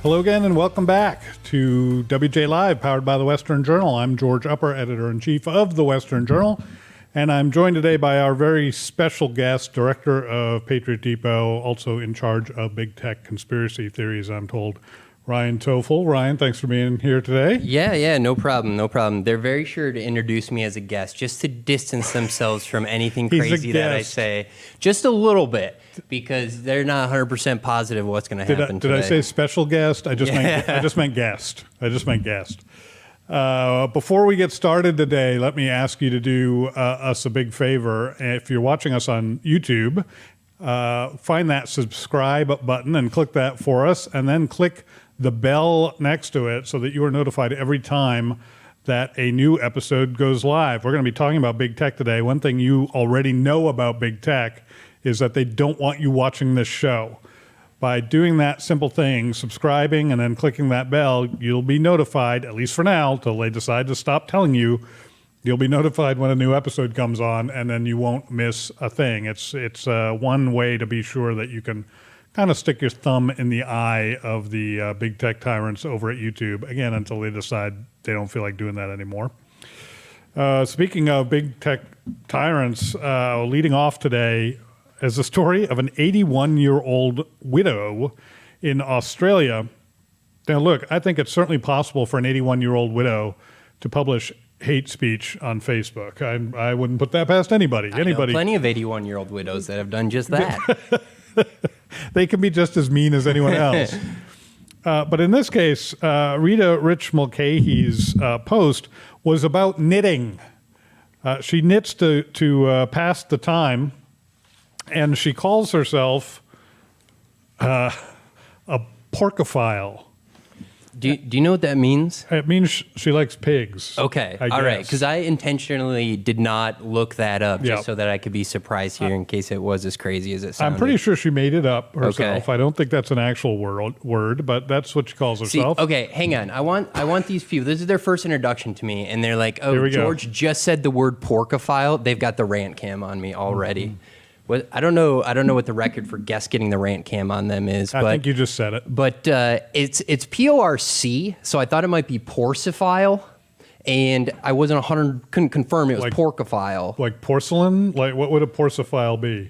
Hello again and welcome back to WJ Live, powered by the Western Journal. I'm George Upper, editor-in-chief of the Western Journal, and I'm joined today by our very special guest, director of Patriot Depot, also in charge of big tech conspiracy theories, I'm told, Ryan Toffel. Ryan, thanks for being here today. Yeah, no problem. They're very sure to introduce me as a guest, just to distance themselves from anything crazy that I say, just a little bit, because they're not 100% positive what's going to happen today. Did I say special guest? I just meant guest. Before we get started today, let me ask you to do us a big favor. If you're watching us on YouTube, find that subscribe button and click that for us, and then click the bell next to it so that you are notified every time that a new episode goes live. We're going to be talking about big tech today. One thing you already know about big tech is that they don't want you watching this show. By doing that simple thing, subscribing and then clicking that bell, you'll be notified, at least for now, till they decide to stop telling you. You'll be notified when a new episode comes on, and then you won't miss a thing. It's one way to be sure that you can kind of stick your thumb in the eye of the big tech tyrants over at YouTube, again, until they decide they don't feel like doing that anymore. Speaking of big tech tyrants, leading off today is the story of an 81-year-old widow in Australia. Now, look, I think it's certainly possible for an 81-year-old widow to publish hate speech on Facebook. I wouldn't put that past anybody. I know plenty of 81-year-old widows that have done just that. They can be just as mean as anyone else. But in this case, Rita Rich Mulcahy's post was about knitting. She knits to pass the time, and she calls herself a porcophile. Do you know what that means? It means she likes pigs. Okay, all right, because I intentionally did not look that up just so that I could be surprised here in case it was as crazy as it sounded. I'm pretty sure she made it up herself. Okay. I don't think that's an actual word, but that's what she calls herself. See, okay, hang on. I want these people. This is their first introduction to me, and they're like, "Oh, George just said the word porcophile." They've got the rant cam on me already. Mm-hmm. I don't know what the record for guests getting the rant cam on them is. I think you just said it. But it's PORC, so I thought it might be porcophile, and I couldn't confirm it was porcophile. Like porcelain? Like what would a porcophile be?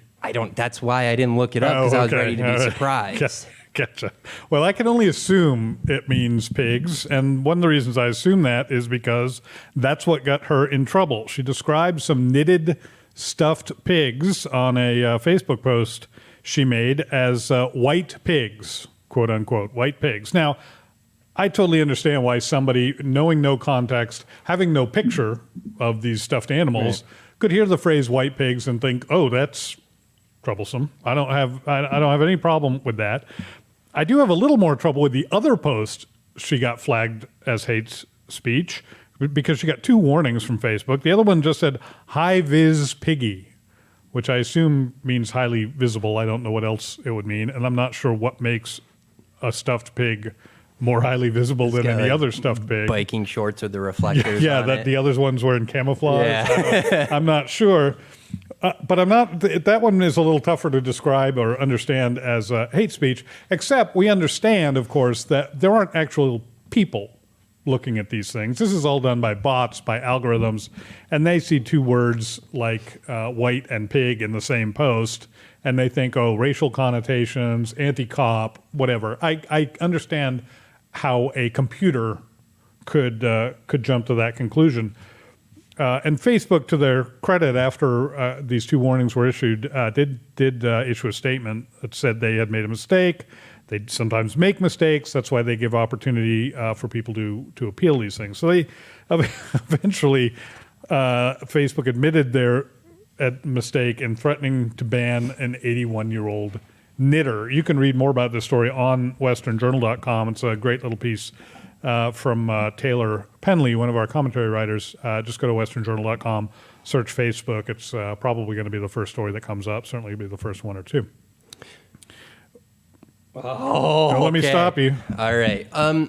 That's why I didn't look it up, because I was ready to be surprised. Gotcha. Well, I can only assume it means pigs, and one of the reasons I assume that is because that's what got her in trouble. She described some knitted stuffed pigs on a Facebook post she made as white pigs, quote unquote, white pigs. Now, I totally understand why somebody, knowing no context, having no picture of these stuffed animals, could hear the phrase white pigs and think, oh, that's troublesome. I don't have any problem with that. I do have a little more trouble with the other post she got flagged as hate speech, because she got two warnings from Facebook. The other one just said high-vis piggy, which I assume means highly visible. I don't know what else it would mean, and I'm not sure what makes a stuffed pig more highly visible than any other stuffed pig. Biking shorts with the reflectors the other one's wearing camouflage. Yeah. I'm not sure. But I'm not. That one is a little tougher to describe or understand as hate speech, except we understand, of course, that there aren't actual people looking at these things. This is all done by bots, by algorithms, and they see two words like white and pig in the same post, and they think, oh, racial connotations, anti-cop, whatever. I understand how a computer could jump to that conclusion. And Facebook, to their credit, after these two warnings were issued, did issue a statement that said they had made a mistake. They sometimes make mistakes. That's why they give opportunity for people to appeal these things. So they eventually, Facebook admitted their mistake in threatening to ban an 81-year-old knitter. You can read more about this story on westernjournal.com. It's a great little piece from Taylor Penley, one of our commentary writers. Just go to westernjournal.com, search Facebook. It's probably going to be the first story that comes up. Certainly it'll be the first one or two. Oh, don't let me stop you. All right.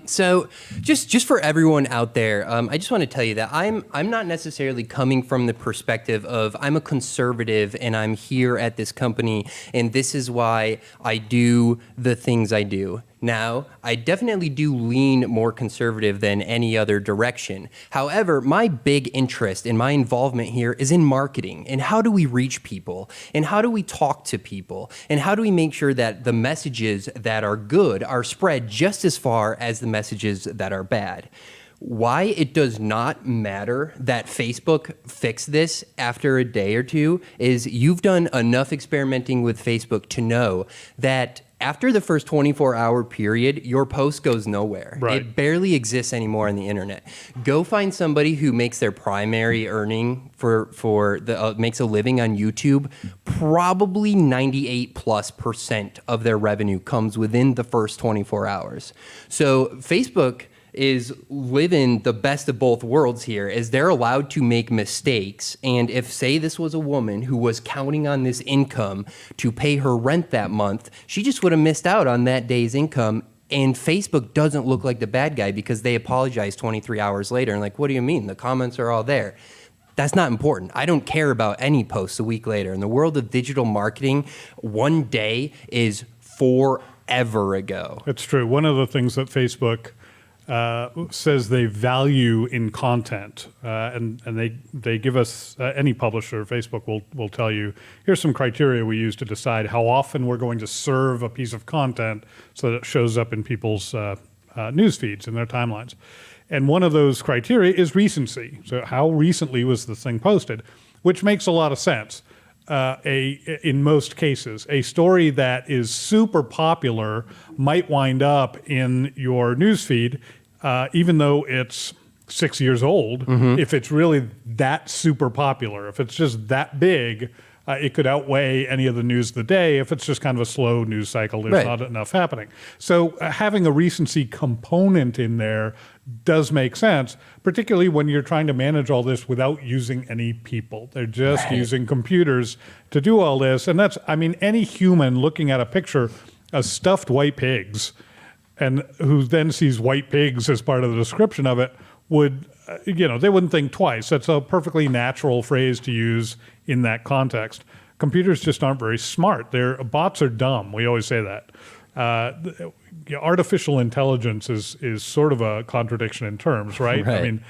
So just for everyone out there, I just want to tell you that I'm not necessarily coming from the perspective of I'm a conservative and I'm here at this company and this is why I do the things I do. Now, I definitely do lean more conservative than any other direction. However, my big interest and my involvement here is in marketing and how do we reach people and how do we talk to people and how do we make sure that the messages that are good are spread just as far as the messages that are bad. Why it does not matter that Facebook fixed this after a day or two is you've done enough experimenting with Facebook to know that after the first 24-hour period, your post goes nowhere. Right. It barely exists anymore on the internet. Go find somebody who makes their primary earning makes a living on YouTube. Probably 98+% of their revenue comes within the first 24 hours. So Facebook is living the best of both worlds here, is they're allowed to make mistakes. And if, say, this was a woman who was counting on this income to pay her rent that month, she just would have missed out on that day's income. And Facebook doesn't look like the bad guy because they apologize 23 hours later. And like, what do you mean? The comments are all there. That's not important. I don't care about any posts a week later. In the world of digital marketing, one day is forever ago. It's true. One of the things that Facebook says they value in content, and they give us, any publisher, Facebook will tell you, here's some criteria we use to decide how often we're going to serve a piece of content so that it shows up in people's news feeds and their timelines. And one of those criteria is recency. So how recently was this thing posted, which makes a lot of sense. In most cases, a story that is super popular might wind up in your newsfeed, even though it's 6 years old. If it's really that super popular, if it's just that big, it could outweigh any of the news of the day. If it's just kind of a slow news cycle, there's not enough happening. So having a recency component in there does make sense, particularly when you're trying to manage all this without using any people. They're just using computers to do all this. And that's, I mean, any human looking at a picture of stuffed white pigs and who then sees white pigs as part of the description of it would, they wouldn't think twice. That's a perfectly natural phrase to use in that context. Computers just aren't very smart. Bots are dumb. We always say that. Artificial intelligence is sort of a contradiction in terms, right? I mean,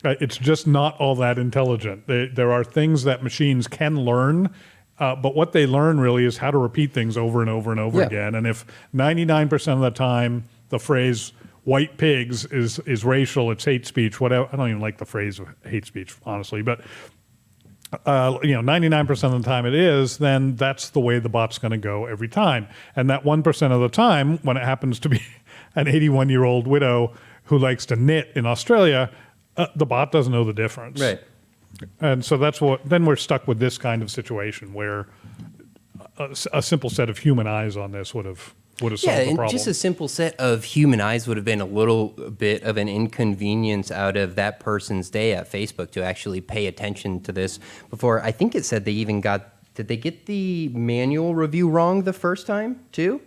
it's just not all that intelligent. There are things that machines can learn, but what they learn really is how to repeat things over and over and over again. And if 99% of the time the phrase white pigs is racial, it's hate speech, whatever. I don't even like the phrase hate speech, honestly, but 99% of the time it is, then that's the way the bot's going to go every time. And that 1% of the time, when it happens to be an 81-year-old widow who likes to knit in Australia, the bot doesn't know the difference. Right. And so then we're stuck with this kind of situation where a simple set of human eyes on this would have solved the problem. Just a simple set of human eyes would have been a little bit of an inconvenience out of that person's day at Facebook to actually pay attention to this before. I think it said they even did they get the manual review wrong the first time too?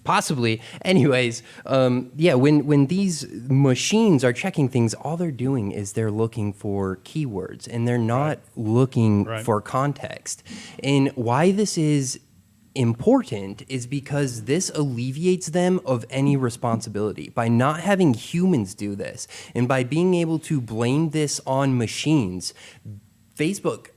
Possibly. Anyways, when these machines are checking things, all they're doing is they're looking for keywords and they're not looking for context. And why this is important is because this alleviates them of any responsibility. By not having humans do this and by being able to blame this on machines, Facebook,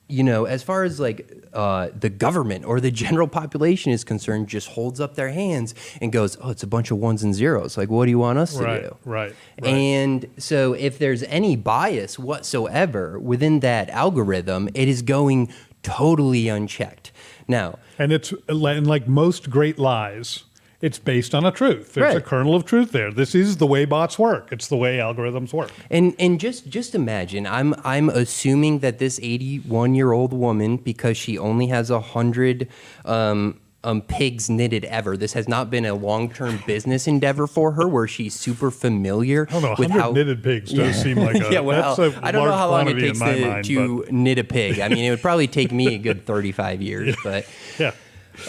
as far as the government or the general population is concerned, just holds up their hands and goes, oh, it's a bunch of ones and zeros. Like, what do you want us to do? Right. And so if there's any bias whatsoever within that algorithm, it is going totally unchecked. Now, and it's like most great lies, it's based on a truth. There's a kernel of truth there. This is the way bots work. It's the way algorithms work. And just imagine, I'm assuming that this 81-year-old woman, because she only has 100 pigs knitted ever. This has not been a long-term business endeavor for her where she's super familiar with how knitted pigs does seem like a I don't know how long it takes to knit a pig. I mean, it would probably take me a good 35 years, but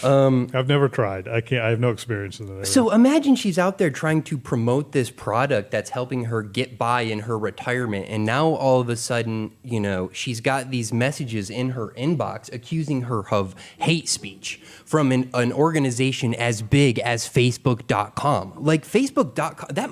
I've never tried. I can't. I have no experience in that. So imagine she's out there trying to promote this product that's helping her get by in her retirement, and now all of a sudden, you know, she's got these messages in her inbox accusing her of hate speech from an organization as big as Facebook.com. Like Facebook.com, that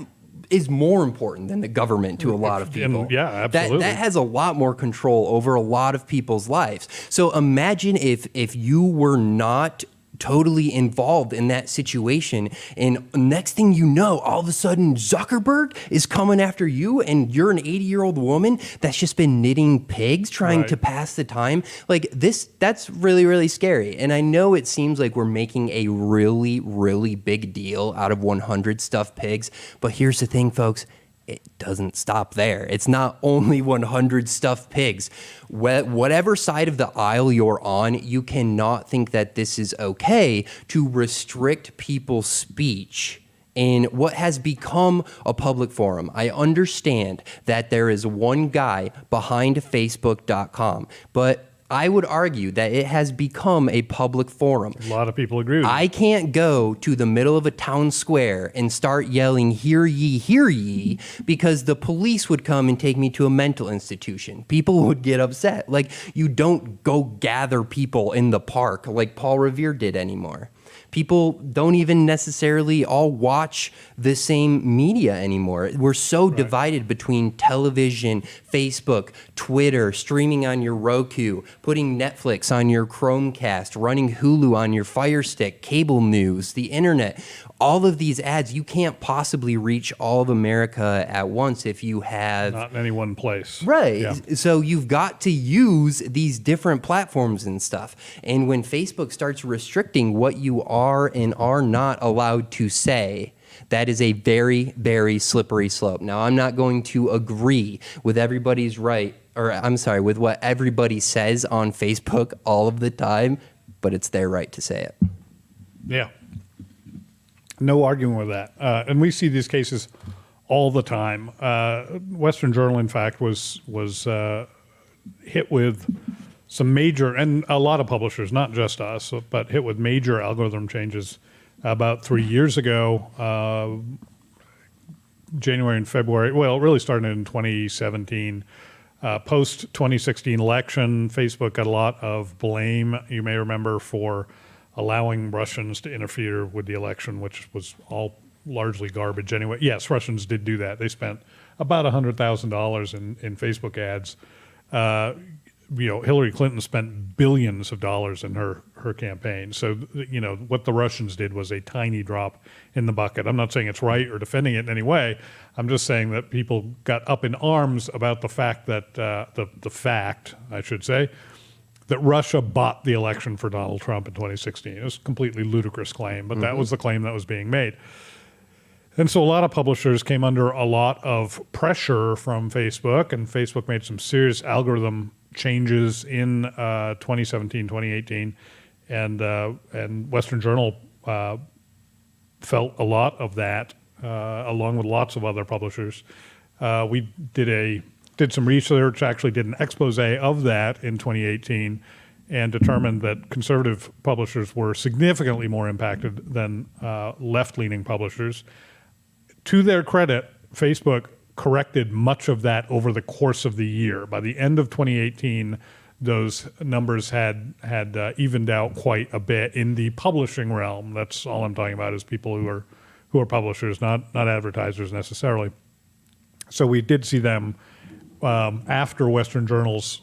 is more important than the government to a lot of people. And yeah, absolutely. That has a lot more control over a lot of people's lives. So imagine if you were not totally involved in that situation, and next thing you know, all of a sudden Zuckerberg is coming after you, and you're an 80-year-old woman that's just been knitting pigs trying to pass the time. Like this, that's really, really scary. And I know it seems like we're making a really, really big deal out of 100 stuffed pigs, but here's the thing, folks. It doesn't stop there. It's not only 100 stuffed pigs. Whatever side of the aisle you're on, you cannot think that this is okay to restrict people's speech in what has become a public forum. I understand that there is one guy behind Facebook.com, but I would argue that it has become a public forum. A lot of people agree with I can't go to the middle of a town square and start yelling, hear ye, because the police would come and take me to a mental institution. People would get upset. Like, you don't go gather people in the park like Paul Revere did anymore. People don't even necessarily all watch the same media anymore. We're so divided between television, Facebook, Twitter, streaming on your Roku, putting Netflix on your Chromecast, running Hulu on your Fire Stick, cable news, the internet. All of these ads, you can't possibly reach all of America at once if you have... Not in any one place. Right. Yeah. So you've got to use these different platforms and stuff. And when Facebook starts restricting what you are and are not allowed to say, that is a very, very slippery slope. Now, I'm not going to agree with everybody's right, or I'm sorry, with what everybody says on Facebook all of the time, but it's their right to say it. Yeah. No arguing with that. And we see these cases all the time. Western Journal, in fact, was hit with some major, and a lot of publishers, not just us, but hit with major algorithm changes about 3 years ago, January and February. Well, it really started in 2017. Post-2016 election, Facebook got a lot of blame, you may remember, for allowing Russians to interfere with the election, which was all largely garbage anyway. Yes, Russians did do that. They spent about $100,000 in Facebook ads. Hillary Clinton spent billions of dollars in her campaign. So, what the Russians did was a tiny drop in the bucket. I'm not saying it's right or defending it in any way. I'm just saying that people got up in arms about the fact that, the fact, I should say, that Russia bought the election for Donald Trump in 2016. It was a completely ludicrous claim, but that was the claim that was being made. And so a lot of publishers came under a lot of pressure from Facebook, and Facebook made some serious algorithm changes in 2017, 2018, and Western Journal felt a lot of that, along with lots of other publishers. We did some research, actually did an expose of that in 2018, and determined that conservative publishers were significantly more impacted than left-leaning publishers. To their credit, Facebook corrected much of that over the course of the year. By the end of 2018, those numbers had evened out quite a bit in the publishing realm. That's all I'm talking about, is people who are publishers, not advertisers necessarily. So we did see them after Western Journal's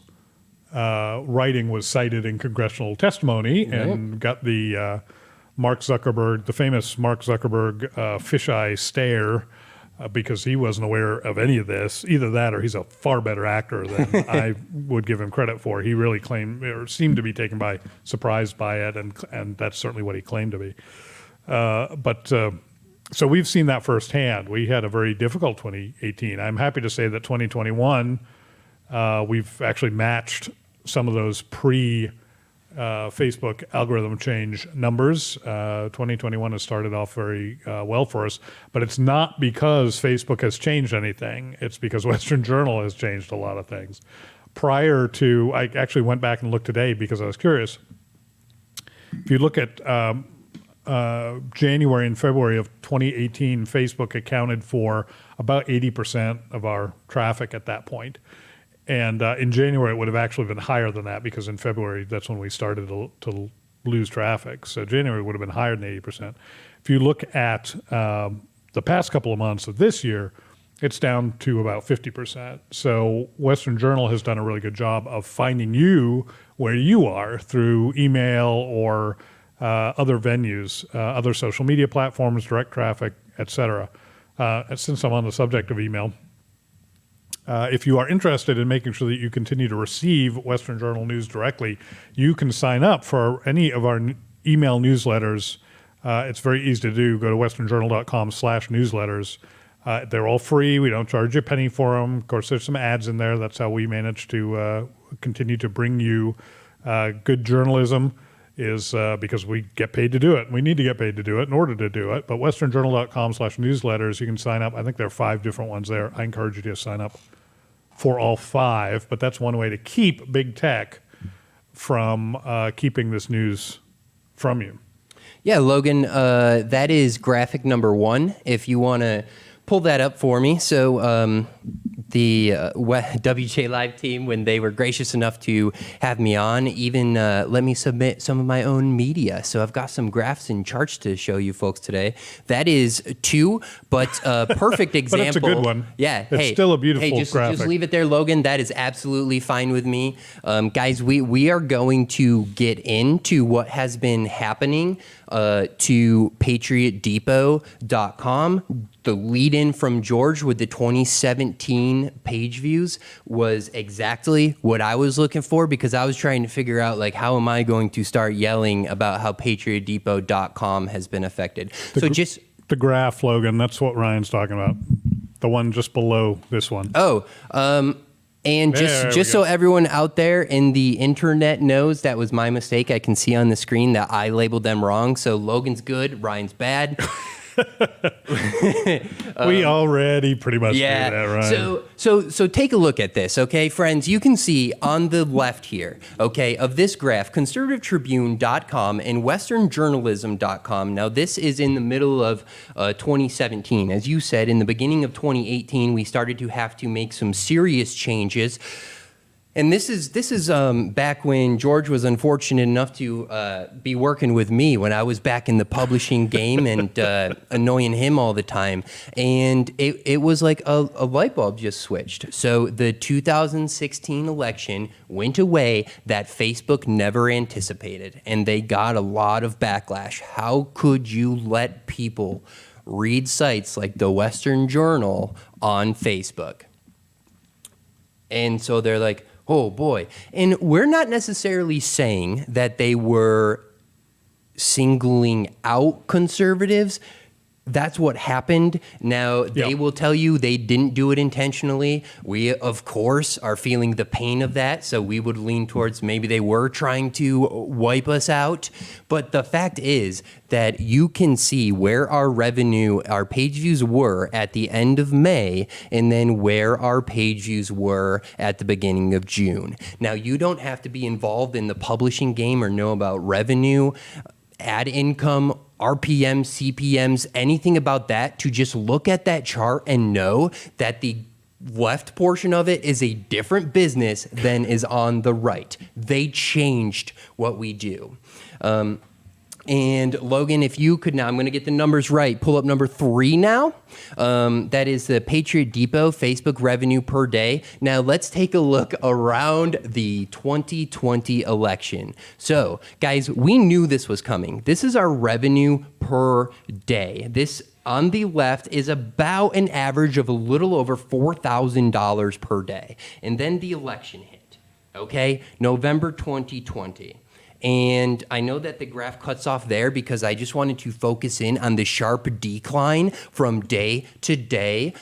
writing was cited in congressional testimony, and got the the famous Mark Zuckerberg fisheye stare, because he wasn't aware of any of this. Either that, or he's a far better actor than I would give him credit for. He really claimed, or seemed to be taken by surprise by it, and that's certainly what he claimed to be. So we've seen that firsthand. We had a very difficult 2018. I'm happy to say that 2021, we've actually matched some of those Facebook algorithm change numbers. 2021 has started off very well for us, but it's not because Facebook has changed anything. It's because Western Journal has changed a lot of things. I actually went back and looked today because I was curious. If you look at January and February of 2018, Facebook accounted for about 80% of our traffic at that point. And in January, it would have actually been higher than that because in February, that's when we started to lose traffic. So January would have been higher than 80%. If you look at the past couple of months of this year, it's down to about 50%. So Western Journal has done a really good job of finding you where you are through email or other venues, other social media platforms, direct traffic, etc. And since I'm on the subject of email, if you are interested in making sure that you continue to receive Western Journal news directly, you can sign up for any of our email newsletters. It's very easy to do. Go to westernjournal.com/newsletters. They're all free. We don't charge you a penny for them. Of course, there's some ads in there. That's how we manage to continue to bring you good journalism, is because we get paid to do it. We need to get paid to do it in order to do it. But westernjournal.com/newsletters, you can sign up. I think there are 5 different ones there. I encourage you to sign up for all 5, but that's one way to keep big tech from keeping this news from you. Yeah, Logan, that is graphic number 1. If you want to pull that up for me. So the WJ Live team, when they were gracious enough to have me on, even let me submit some of my own media. So I've got some graphs and charts to show you folks today. That is 2, but perfect example. But it's a good one. Yeah. It's still a beautiful graphic. Just leave it there, Logan. That is absolutely fine with me. Guys, we are going to get into what has been happening to patriotdepot.com. The lead-in from George with the 2017 page views was exactly what I was looking for, because I was trying to figure out, like, how am I going to start yelling about how patriotdepot.com has been affected. The graph, Logan, that's what Ryan's talking about. The one just below this one. And just so everyone out there in the internet knows, that was my mistake. I can see on the screen that I labeled them wrong. So Logan's good, Ryan's bad. We already pretty much knew that, right? So take a look at this, okay, friends. You can see on the left here, okay, of this graph, conservativetribune.com and westernjournalism.com. Now, this is in the middle of 2017. As you said, in the beginning of 2018, we started to have to make some serious changes. And this is back when George was unfortunate enough to be working with me when I was back in the publishing game and annoying him all the time. And it was like a light bulb just switched. So the 2016 election went away that Facebook never anticipated, and they got a lot of backlash. How could you let people read sites like the Western Journal on Facebook? And so they're like, oh boy. And we're not necessarily saying that they were singling out conservatives. That's what happened. Now, they will tell you they didn't do it intentionally. We, of course, are feeling the pain of that, so we would lean towards maybe they were trying to wipe us out. But the fact is that you can see where our revenue, our page views were at the end of May, and then where our page views were at the beginning of June. Now, you don't have to be involved in the publishing game or know about revenue, ad income, RPM, CPMs, anything about that, to just look at that chart and know that the left portion of it is a different business than is on the right. They changed what we do. And Logan, if you could now, I'm going to get the numbers right. Pull up number 3 now. That is the Patriot Depot Facebook revenue per day. Now let's take a look around the 2020 election. So guys, we knew this was coming. This is our revenue per day. This on the left is about an average of a little over $4,000 per day. And then the election hit, okay? November 2020. And I know that the graph cuts off there because I just wanted to focus in on the sharp decline from day to day.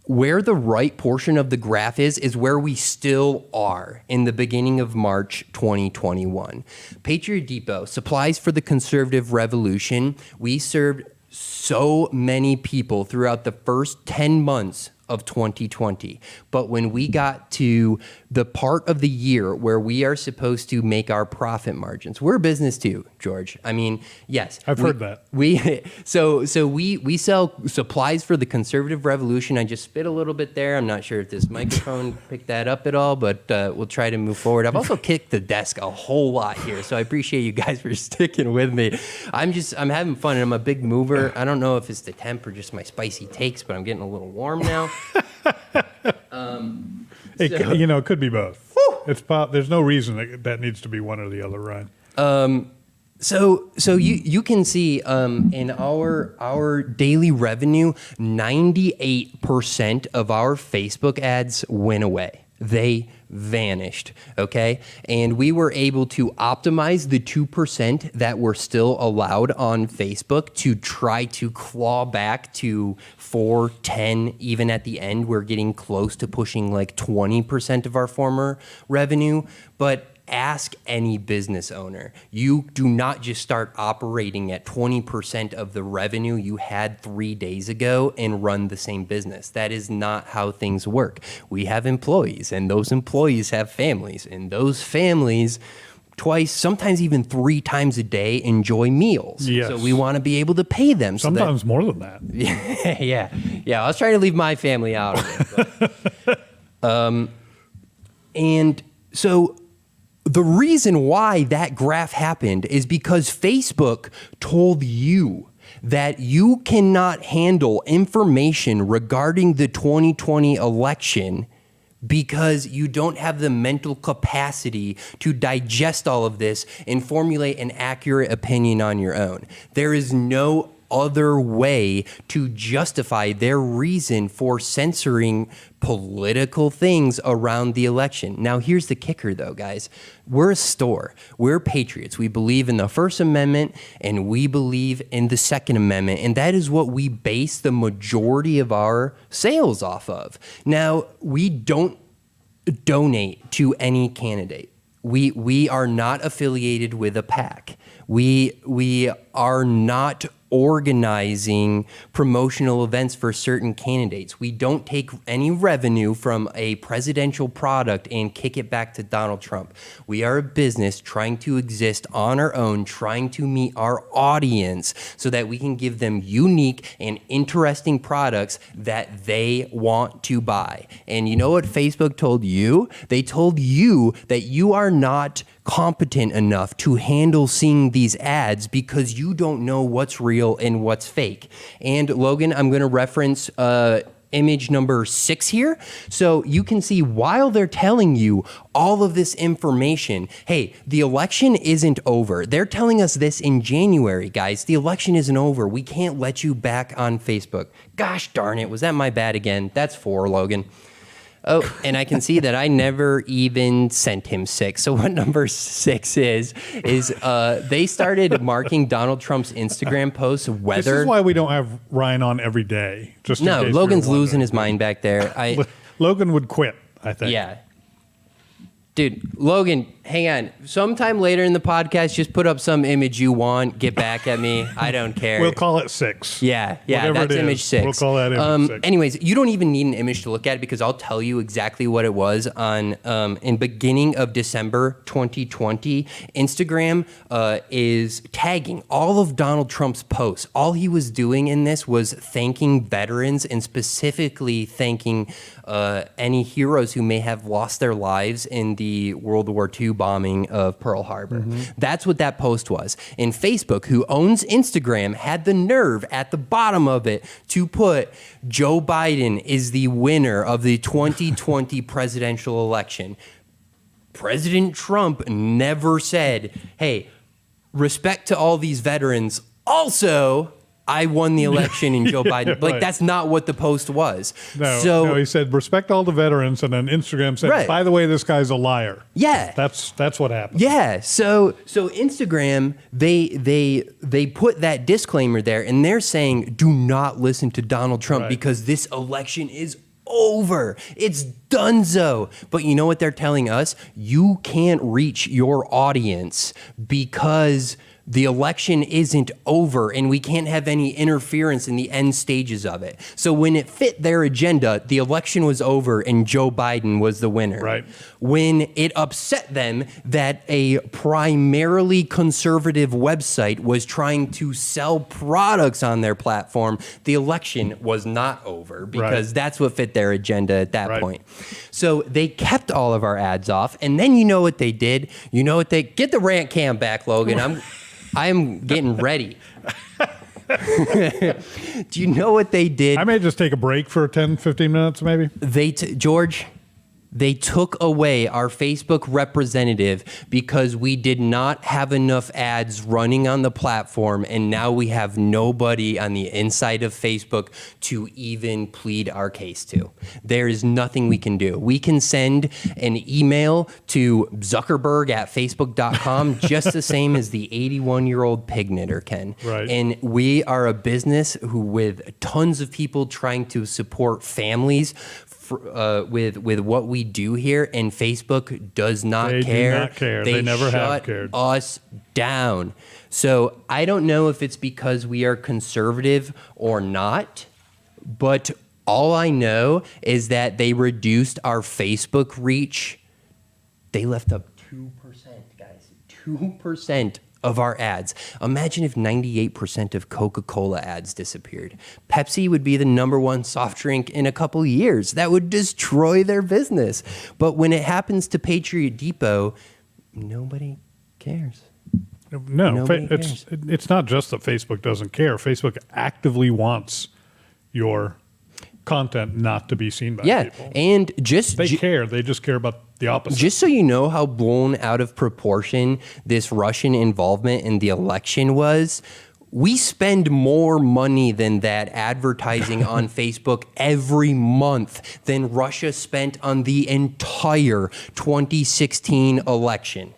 Where the right portion of the graph is where we still are in the beginning of March 2021. Patriot Depot, supplies for the conservative revolution. We served so many people throughout the first 10 months of 2020. But when we got to the part of the year where we are supposed to make our profit margins. We're a business too, George. I mean, yes. I've heard that. We sell supplies for the conservative revolution. I just spit a little bit there. I'm not sure if this microphone picked that up at all, but we'll try to move forward. I've also kicked the desk a whole lot here, so I appreciate you guys for sticking with me. I'm having fun, and I'm a big mover. I don't know if it's the temp or just my spicy takes, but I'm getting a little warm now. It could be both. There's no reason that needs to be one or the other, Ryan. So you can see in our daily revenue, 98% of our Facebook ads went away. They vanished, okay? And we were able to optimize the 2% that were still allowed on Facebook to try to claw back to 4, 10, even at the end, we're getting close to pushing like 20% of our former revenue. But ask any business owner. You do not just start operating at 20% of the revenue you had 3 days ago and run the same business. That is not how things work. We have employees, and those employees have families, and those families twice, sometimes even 3 times a day enjoy meals. Yes. So we want to be able to pay them. Sometimes more than that. Yeah. I was trying to leave my family out of it. And so the reason why that graph happened is because Facebook told you that you cannot handle information regarding the 2020 election because you don't have the mental capacity to digest all of this and formulate an accurate opinion on your own. There is no other way to justify their reason for censoring political things around the election. Now, here's the kicker, though, guys. We're a store. We're patriots. We believe in the First Amendment, and we believe in the Second Amendment, and that is what we base the majority of our sales off of. Now, we don't donate to any candidate. We are not affiliated with a PAC. We are not organizing promotional events for certain candidates. We don't take any revenue from a presidential product and kick it back to Donald Trump. We are a business trying to exist on our own, trying to meet our audience so that we can give them unique and interesting products that they want to buy. And you know what Facebook told you? They told you that you are not competent enough to handle seeing these ads because you don't know what's real and what's fake. And Logan, I'm going to reference image number 6 here. So you can see while they're telling you all of this information, hey, the election isn't over. They're telling us this in January, guys. The election isn't over. We can't let you back on Facebook. Gosh darn it. Was that my bad again? That's 4, Logan. Oh, and I can see that I never even sent him 6. So what number 6 is they started marking Donald Trump's Instagram posts whether... This is why we don't have Ryan on every day. Just no, Logan's losing his mind back there. Logan would quit, I think. Yeah. Dude, Logan, hang on. Sometime later in the podcast, just put up some image you want. Get back at me. I don't care. We'll call it 6. Yeah, Whatever that's image 6. We'll call that image 6. Anyways, you don't even need an image to look at it because I'll tell you exactly what it was on in beginning of December 2020. Instagram is tagging all of Donald Trump's posts. All he was doing in this was thanking veterans and specifically thanking any heroes who may have lost their lives in the World War II bombing of Pearl Harbor. Mm-hmm. That's what that post was. And Facebook, who owns Instagram, had the nerve at the bottom of it to put Joe Biden is the winner of the 2020 presidential election. President Trump never said, hey, respect to all these veterans. Also, I won the election and Joe Biden. Like, that's not what the post was. No, he said, respect all the veterans. And then Instagram said, by the way, this guy's a liar. Yeah. That's what happened. Yeah. So Instagram, they put that disclaimer there and they're saying, do not listen to Donald Trump because this election is over. It's donezo. But you know what they're telling us? You can't reach your audience because the election isn't over and we can't have any interference in the end stages of it. So when it fit their agenda, the election was over and Joe Biden was the winner. Right. When it upset them that a primarily conservative website was trying to sell products on their platform, the election was not over because that's what fit their agenda at that point. So they kept all of our ads off. And then you know what they did? You know what they... Get the rant cam back, Logan. I'm getting ready. Do you know what they did? I may just take a break for 10, 15 minutes, maybe. George, they took away our Facebook representative because we did not have enough ads running on the platform, and now we have nobody on the inside of Facebook to even plead our case to. There is nothing we can do. We can send an email to Zuckerberg at Facebook.com just the same as the 81-year-old pig knitter can. Right. And we are a business with tons of people trying to support families with what we do here, and Facebook does not care. They do not care. They never have cared. Us down. So I don't know if it's because we are conservative or not, but all I know is that they reduced our Facebook reach. They left up 2%, guys. 2% of our ads. Imagine if 98% of Coca-Cola ads disappeared. Pepsi would be the #1 soft drink in a couple years. That would destroy their business. But when it happens to Patriot Depot, nobody cares. No, it's not just that Facebook doesn't care. Facebook actively wants your content not to be seen by people. And they care. They just care about the opposite. Just so you know how blown out of proportion this Russian involvement in the election was, we spend more money than that advertising on Facebook every month than Russia spent on the entire 2016 election.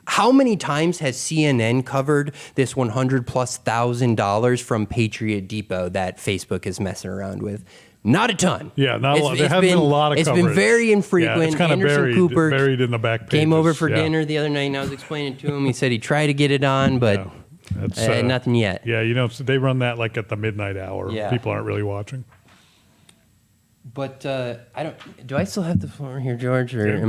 How many times has CNN covered this $100,000+ from Patriot Depot that Facebook is messing around with? Not a ton. Yeah, not a lot. There have been a lot of coverage. It's been very infrequent. Yeah, it's kind of buried in the back pages. Came over for dinner the other night, and I was explaining to him. He said he tried to get it on, but nothing yet. Yeah, so they run that like at the midnight hour. Yeah. People aren't really watching. But I don't. Do I still have the floor here, George? Or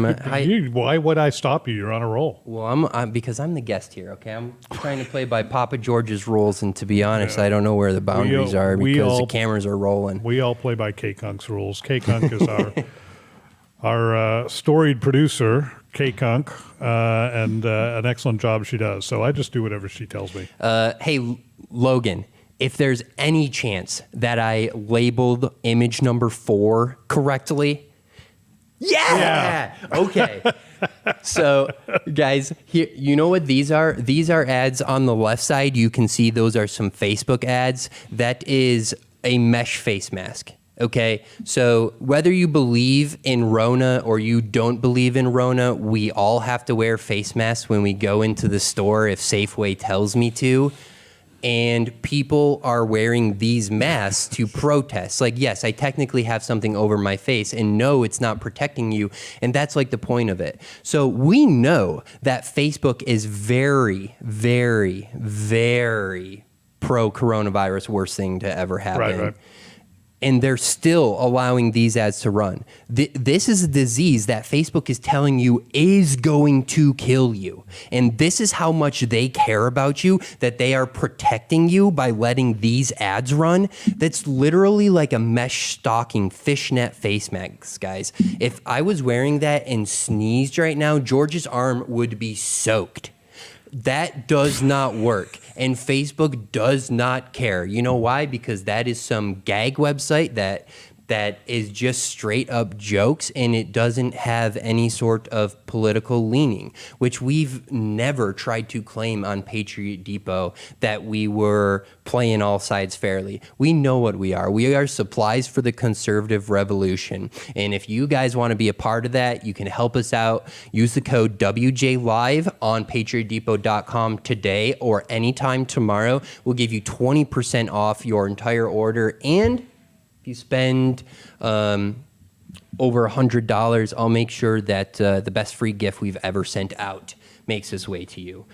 why would I stop you? You're on a roll. Well, because I'm the guest here. Okay, I'm trying to play by Papa George's rules, and to be honest, I don't know where the boundaries are because the cameras are rolling. We all play by K-Kunk's rules. K-Kunk is our storied producer, K-Kunk, and an excellent job she does. So I just do whatever she tells me. Hey, Logan. If there's any chance that I labeled image number 4 correctly, yeah. Okay. So, guys, here, you know what these are? These are ads on the left side. You can see those are some Facebook ads. That is a mesh face mask. Okay, so whether you believe in Rona or you don't believe in Rona, we all have to wear face masks when we go into the store if Safeway tells me to. And people are wearing these masks to protest. Like, yes, I technically have something over my face, and no, it's not protecting you. And that's like the point of it. So we know that Facebook is very, very, very pro-coronavirus, worst thing to ever happen. Right. And they're still allowing these ads to run. This is a disease that Facebook is telling you is going to kill you. And this is how much they care about you, that they are protecting you by letting these ads run. That's literally like a mesh stocking fishnet face mask, guys. If I was wearing that and sneezed right now, George's arm would be soaked. That does not work. And Facebook does not care. You know why? Because that is some gag website that is just straight up jokes, and it doesn't have any sort of political leaning, which we've never tried to claim on Patriot Depot that we were playing all sides fairly. We know what we are. We are supplies for the conservative revolution. And if you guys want to be a part of that, you can help us out. Use the code WJLive on patriotdepot.com today or anytime tomorrow. We'll give you 20% off your entire order. And if you spend over $100, I'll make sure that the best free gift we've ever sent out makes its way to you.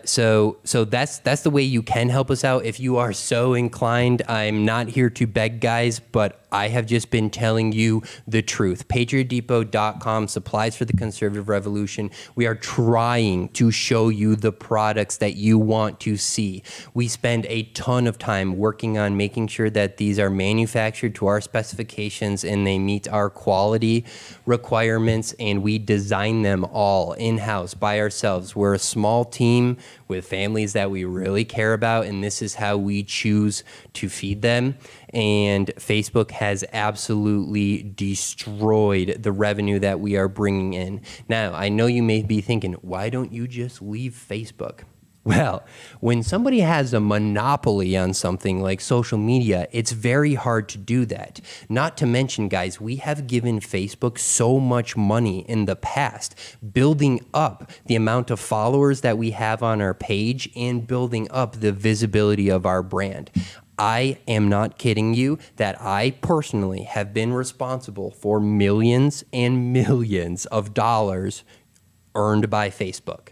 So that's the way you can help us out. If you are so inclined, I'm not here to beg, guys, but I have just been telling you the truth. PatriotDepot.com, supplies for the conservative revolution. We are trying to show you the products that you want to see. We spend a ton of time working on making sure that these are manufactured to our specifications and they meet our quality requirements, and we design them all in-house by ourselves. We're a small team with families that we really care about, and this is how we choose to feed them. And Facebook has absolutely destroyed the revenue that we are bringing in. Now, I know you may be thinking, why don't you just leave Facebook? Well, when somebody has a monopoly on something like social media, it's very hard to do that. Not to mention, guys, we have given Facebook so much money in the past, building up the amount of followers that we have on our page and building up the visibility of our brand. I am not kidding you that I personally have been responsible for millions and millions of dollars earned by Facebook.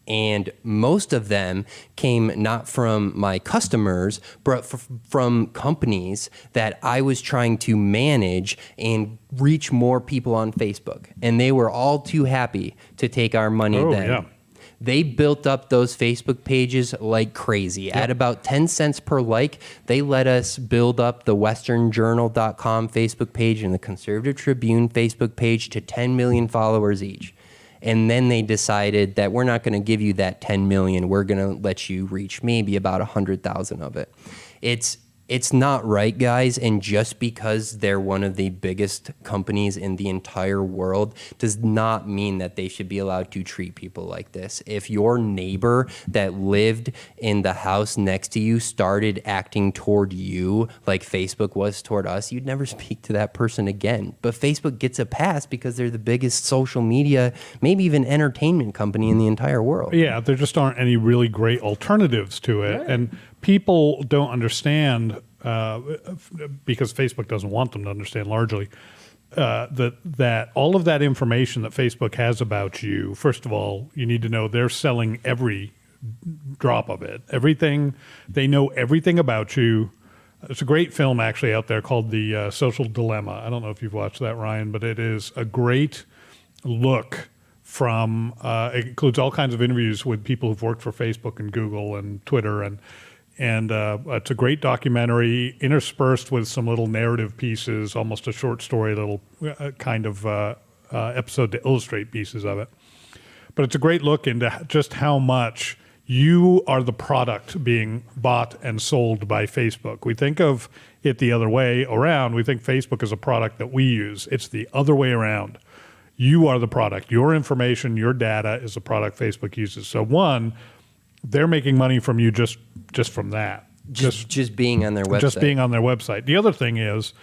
And most of them came not from my customers, but from companies that I was trying to manage and reach more people on Facebook. And they were all too happy to take our money then. Yeah. They built up those Facebook pages like crazy. Yep. At about 10 cents per like, they let us build up the westernjournal.com Facebook page and the Conservative Tribune Facebook page to 10 million followers each. And then they decided that we're not going to give you that 10 million. We're going to let you reach maybe about 100,000 of it. It's not right, guys. And just because they're one of the biggest companies in the entire world does not mean that they should be allowed to treat people like this. If your neighbor that lived in the house next to you started acting toward you like Facebook was toward us, you'd never speak to that person again. But Facebook gets a pass because they're the biggest social media, maybe even entertainment company in the entire world. Yeah, there just aren't any really great alternatives to it. Right. And people don't understand, because Facebook doesn't want them to understand largely, that all of that information that Facebook has about you, first of all, you need to know they're selling every drop of it. Everything, they know everything about you. There's a great film actually out there called The Social Dilemma. I don't know if you've watched that, Ryan, but it is a great look from, it includes all kinds of interviews with people who've worked for Facebook and Google and Twitter, and it's a great documentary interspersed with some little narrative pieces, almost a short story, little kind of episode to illustrate pieces of it. But it's a great look into just how much you are the product being bought and sold by Facebook. We think of it the other way around. We think Facebook is a product that we use. It's the other way around. You are the product. Your information, your data is a product Facebook uses. So one, they're making money from you just from that. Just being on their website. Just being on their website. The other thing is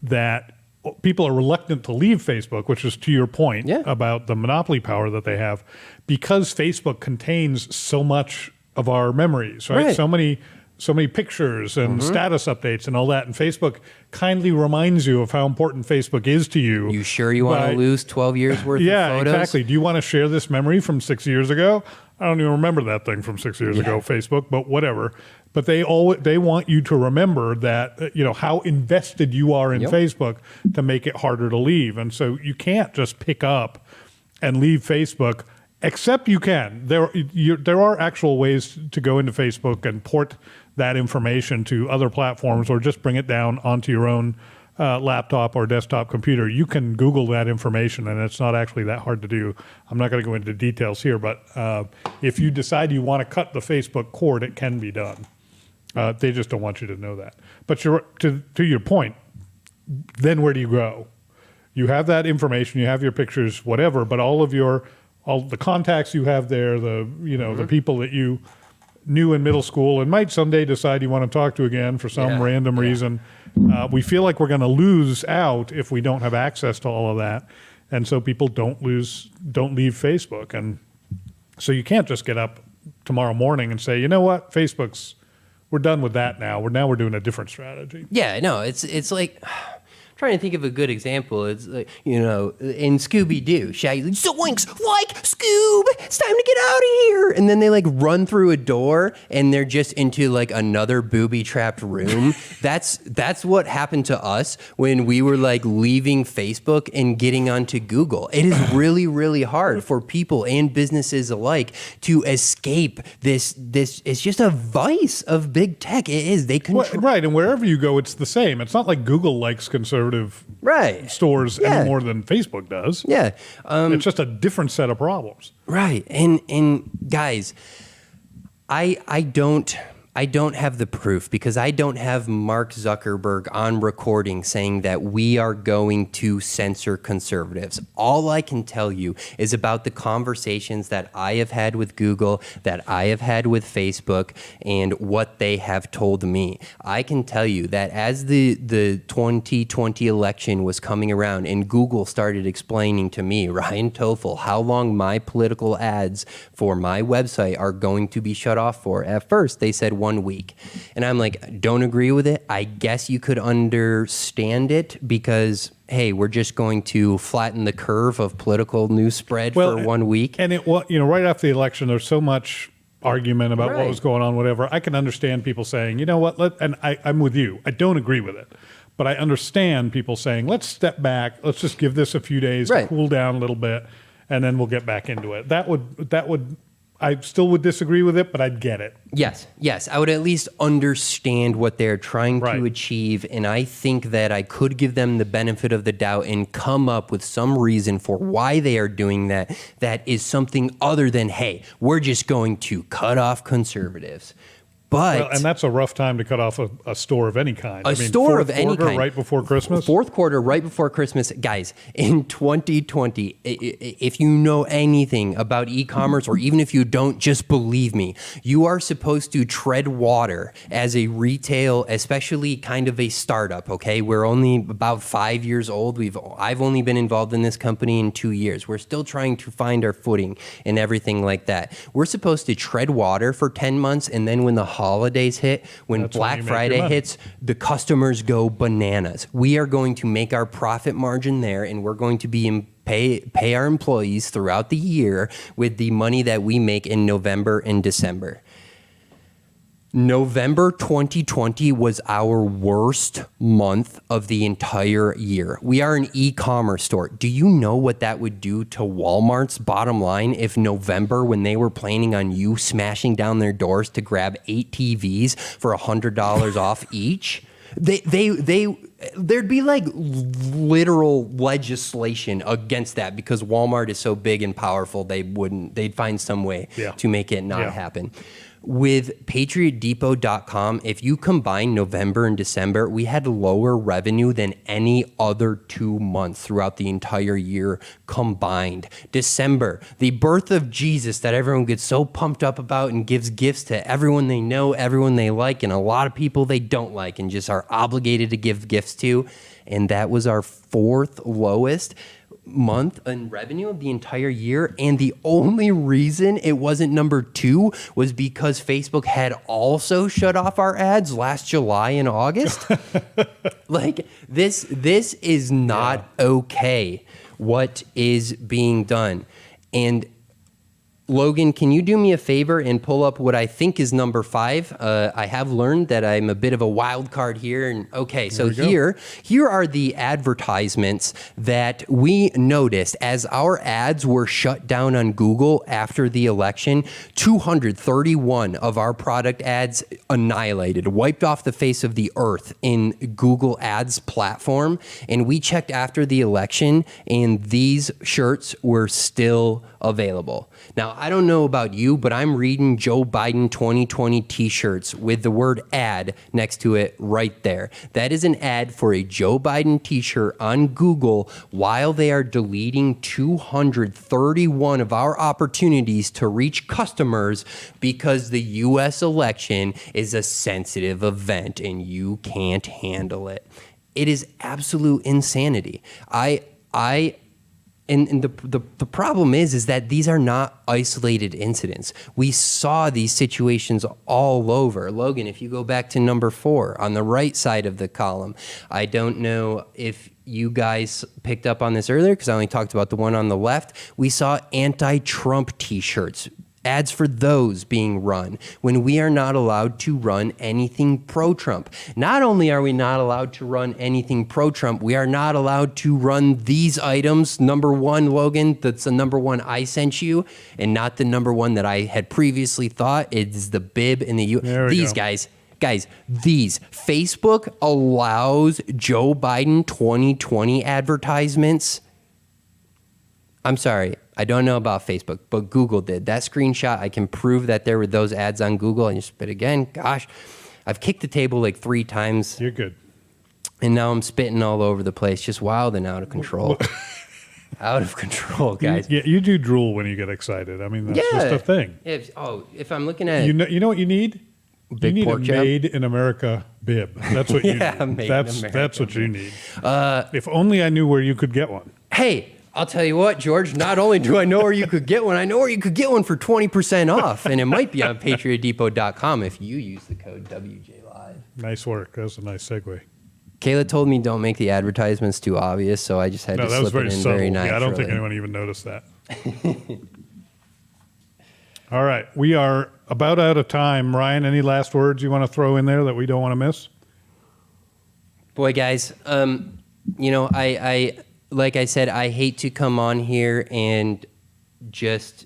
that people are reluctant to leave Facebook, which is to your point about the monopoly power that they have, because Facebook contains so much of our memories, right? So many pictures and status updates and all that. And Facebook kindly reminds you of how important Facebook is to you. You sure you want to lose 12 years worth of photos? Yeah, exactly. Do you want to share this memory from 6 years ago? I don't even remember that thing from 6 years ago, Facebook, but whatever. But they want you to remember that, how invested you are in Facebook to make it harder to leave. And so you can't just pick up and leave Facebook, except you can. There are actual ways to go into Facebook and port that information to other platforms, or just bring it down onto your own laptop or desktop computer. You can Google that information, and it's not actually that hard to do. I'm not going to go into details here, but if you decide you want to cut the Facebook cord, it can be done. They just don't want you to know that. But to your point, then where do you go? You have that information, you have your pictures, whatever, but all the contacts you have there, the people that you knew in middle school and might someday decide you want to talk to again for some random reason. We feel like we're going to lose out if we don't have access to all of that. And so people don't leave Facebook. And so you can't just get up tomorrow morning and say, you know what, we're done with that now. We're doing a different strategy. Yeah, no, it's like, I'm trying to think of a good example. It's like, in Scooby-Doo, Shaggy's like, Zoinks, like, Scoob, it's time to get out of here. And then they like run through a door and they're just into like another booby-trapped room. That's what happened to us when we were like leaving Facebook and getting onto Google. It is really, really hard for people and businesses alike to escape this. It's just a vice of big tech. It is. They control. Right. And wherever you go, it's the same. It's not like Google likes conservative stores any more than Facebook does. Yeah. It's just a different set of problems. Right. And guys, I don't have the proof because I don't have Mark Zuckerberg on recording saying that we are going to censor conservatives. All I can tell you is about the conversations that I have had with Google, that I have had with Facebook, and what they have told me. I can tell you that as the 2020 election was coming around and Google started explaining to me, Ryan Toffel, how long my political ads for my website are going to be shut off for. At first, they said 1 week. And I'm like, don't agree with it. I guess you could understand it because, hey, we're just going to flatten the curve of political news spread for 1 week. And right after the election, there's so much argument about what was going on, whatever. I can understand people saying, you know what, I'm with you. I don't agree with it. But I understand people saying, let's step back. Let's just give this a few days to cool down a little bit, and then we'll get back into it. That would I still would disagree with it, but I'd get it. Yes. I would at least understand what they're trying to achieve, and I think that I could give them the benefit of the doubt and come up with some reason for why they are doing that is something other than, hey, we're just going to cut off conservatives. But and that's a rough time to cut off a store of any kind. Store of any kind. Right before Christmas? Fourth quarter, right before Christmas. Guys, in 2020, if you know anything about e-commerce, or even if you don't, just believe me, you are supposed to tread water as a retail, especially kind of a startup, okay? We're only about 5 years old. I've only been involved in this company in 2 years. We're still trying to find our footing and everything like that. We're supposed to tread water for 10 months, and then when the holidays hit, when Black Friday hits, the customers go bananas. We are going to make our profit margin there, and we're going to be pay our employees throughout the year with the money that we make in November and December. November 2020 was our worst month of the entire year. We are an e-commerce store. Do you know what that would do to Walmart's bottom line if November, when they were planning on you smashing down their doors to grab 8 TVs for $100 off each? There'd be like literal legislation against that because Walmart is so big and powerful. They'd find some way to make it not happen. With PatriotDepot.com, if you combine November and December, we had lower revenue than any other 2 months throughout the entire year combined. December, the birth of Jesus that everyone gets so pumped up about and gives gifts to everyone they know, everyone they like, and a lot of people they don't like and just are obligated to give gifts to. And that was our 4th lowest month in revenue of the entire year, and the only reason it wasn't number 2 was because Facebook had also shut off our ads last July and August. Like this is not okay what is being done. And Logan, can you do me a favor and pull up what I think is number 5? I have learned that I'm a bit of a wild card here. And okay, so here are the advertisements that we noticed as our ads were shut down on Google after the election. 231 of our product ads annihilated, wiped off the face of the earth in Google Ads platform. And we checked after the election, and these shirts were still available. Now, I don't know about you, but I'm reading Joe Biden 2020 t-shirts with the word ad next to it right there. That is an ad for a Joe Biden t-shirt on Google while they are deleting 231 of our opportunities to reach customers because the U.S. election is a sensitive event and you can't handle it. It is absolute insanity. And the problem is that these are not isolated incidents. We saw these situations all over. Logan, if you go back to number 4 on the right side of the column, I don't know if you guys picked up on this earlier because I only talked about the one on the left. We saw anti-Trump t-shirts, ads for those being run when we are not allowed to run anything pro-Trump. Not only are we not allowed to run anything pro-Trump, we are not allowed to run these items. Number one, Logan, that's the number one I sent you, and not the number one that I had previously thought. It's the bib and the these go. Guys, these. Facebook allows Joe Biden 2020 advertisements. I'm sorry, I don't know about Facebook, but Google did. That screenshot, I can prove that there were those ads on Google. And just, but again, gosh, I've kicked the table like 3 times. You're good. And now I'm spitting all over the place, just wild and out of control. Out of control, guys. You do drool when you get excited. I mean, that's just a thing. If I'm looking at... You know what you need? Big you need pork a chop? Made in America bib. That's what you Yeah, need. Made in That's America what you need. If only I knew where you could get one. Hey, I'll tell you what, George, not only do I know where you could get one, I know where you could get one for 20% off. And it might be on patriotdepot.com if you use the code WJLive. Nice work. That was a nice segue. Kayla told me don't make the advertisements too obvious, so I just had to slip it in very naturally. Yeah, I don't think anyone even noticed that. All right. We are about out of time. Ryan, any last words you want to throw in there that we don't want to miss? Boy, guys, I like I said, I hate to come on here and just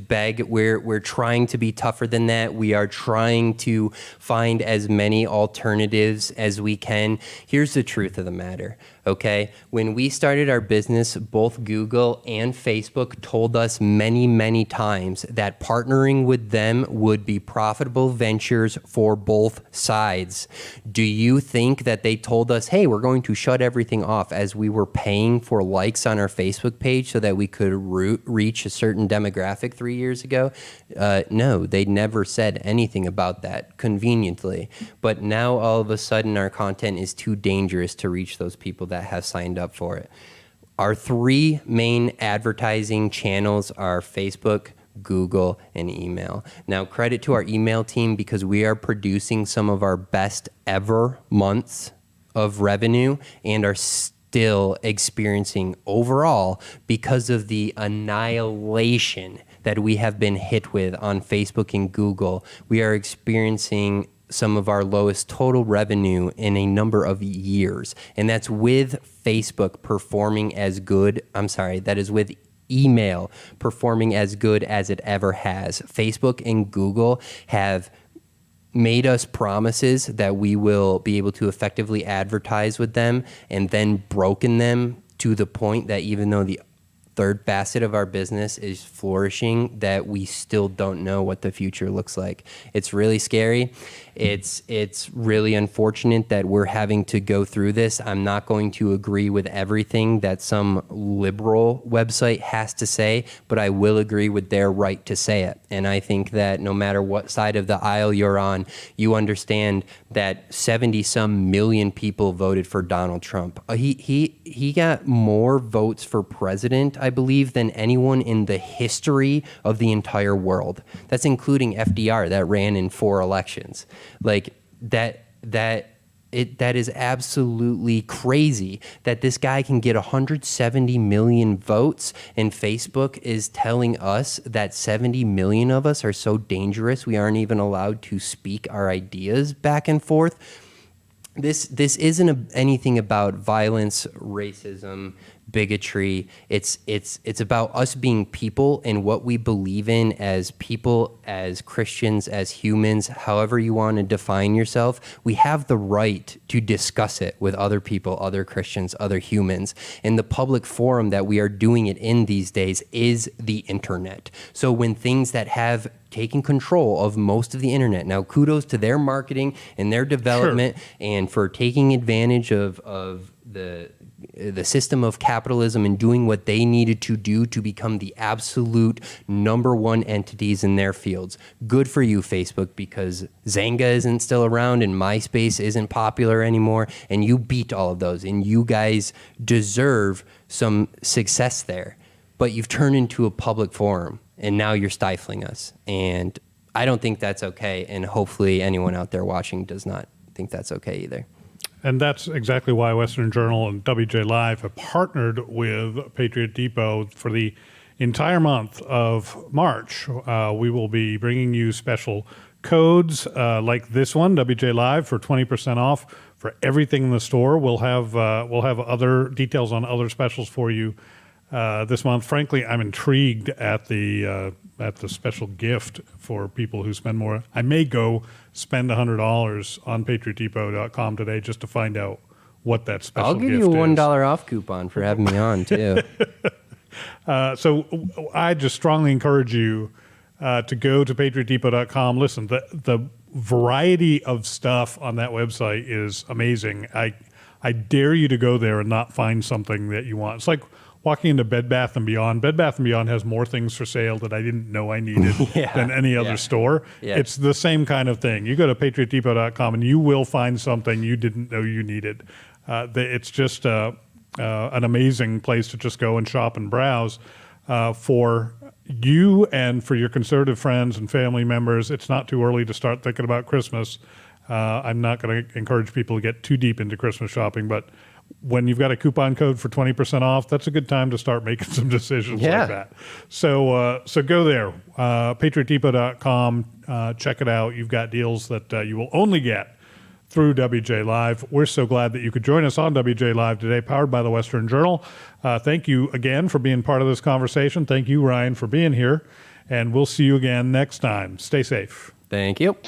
beg. We're trying to be tougher than that. We are trying to find as many alternatives as we can. Here's the truth of the matter, okay? When we started our business, both Google and Facebook told us many, many times that partnering with them would be profitable ventures for both sides. Do you think that they told us, hey, we're going to shut everything off as we were paying for likes on our Facebook page so that we could reach a certain demographic 3 years ago? No, they never said anything about that, conveniently. But now all of a sudden our content is too dangerous to reach those people that have signed up for it. Our 3 main advertising channels are Facebook, Google, and email. Now, credit to our email team because we are producing some of our best ever months of revenue and are still experiencing overall because of the annihilation that we have been hit with on Facebook and Google. We are experiencing some of our lowest total revenue in a number of years. And that's with Facebook performing as good. I'm sorry, that is with email performing as good as it ever has. Facebook and Google have made us promises that we will be able to effectively advertise with them and then broken them to the point that even though the third facet of our business is flourishing, that we still don't know what the future looks like. It's really scary. It's really unfortunate that we're having to go through this. I'm not going to agree with everything that some liberal website has to say, but I will agree with their right to say it. And I think that no matter what side of the aisle you're on, you understand that 70-some million people voted for Donald Trump. He got more votes for president, I believe, than anyone in the history of the entire world. That's including FDR that ran in 4 elections. Like that is absolutely crazy that this guy can get 170 million votes, and Facebook is telling us that 70 million of us are so dangerous we aren't even allowed to speak our ideas back and forth. This isn't anything about violence, racism, bigotry. It's about us being people and what we believe in as people, as Christians, as humans, however you want to define yourself. We have the right to discuss it with other people, other Christians, other humans. And the public forum that we are doing it in these days is the internet. So when things that have taken control of most of the internet. Now, kudos to their marketing and their development, sure, and for taking advantage of the system of capitalism and doing what they needed to do to become the absolute number one entities in their fields. Good for you, Facebook, because Zanga isn't still around and MySpace isn't popular anymore, and you beat all of those, and you guys deserve some success there. But you've turned into a public forum, and now you're stifling us. And I don't think that's okay, and hopefully anyone out there watching does not think that's okay either. And that's exactly why Western Journal and WJ Live have partnered with Patriot Depot for the entire month of March. We will be bringing you special codes like this one, WJ Live, for 20% off for everything in the store. We'll have other details on other specials for you this month. Frankly, I'm intrigued at the special gift for people who spend more. I may go spend $100 on patriotdepot.com today just to find out what that special gift is. I'll give you a $1 off coupon for having me on too. So I just strongly encourage you to go to patriotdepot.com. Listen, the variety of stuff on that website is amazing. I dare you to go there and not find something that you want. It's like walking into Bed Bath & Beyond. Bed Bath & Beyond has more things for sale that I didn't know I needed than any other store. Yeah. It's the same kind of thing. You go to patriotdepot.com and you will find something you didn't know you needed. It's just an amazing place to just go and shop and browse for you and for your conservative friends and family members. It's not too early to start thinking about Christmas. I'm not going to encourage people to get too deep into Christmas shopping, but when you've got a coupon code for 20% off, that's a good time to start making some decisions like that. So go there, patriotdepot.com, check it out. You've got deals that you will only get through WJ Live. We're so glad that you could join us on WJ Live today, powered by the Western Journal. Thank you again for being part of this conversation. Thank you, Ryan, for being here. And we'll see you again next time. Stay safe. Thank you.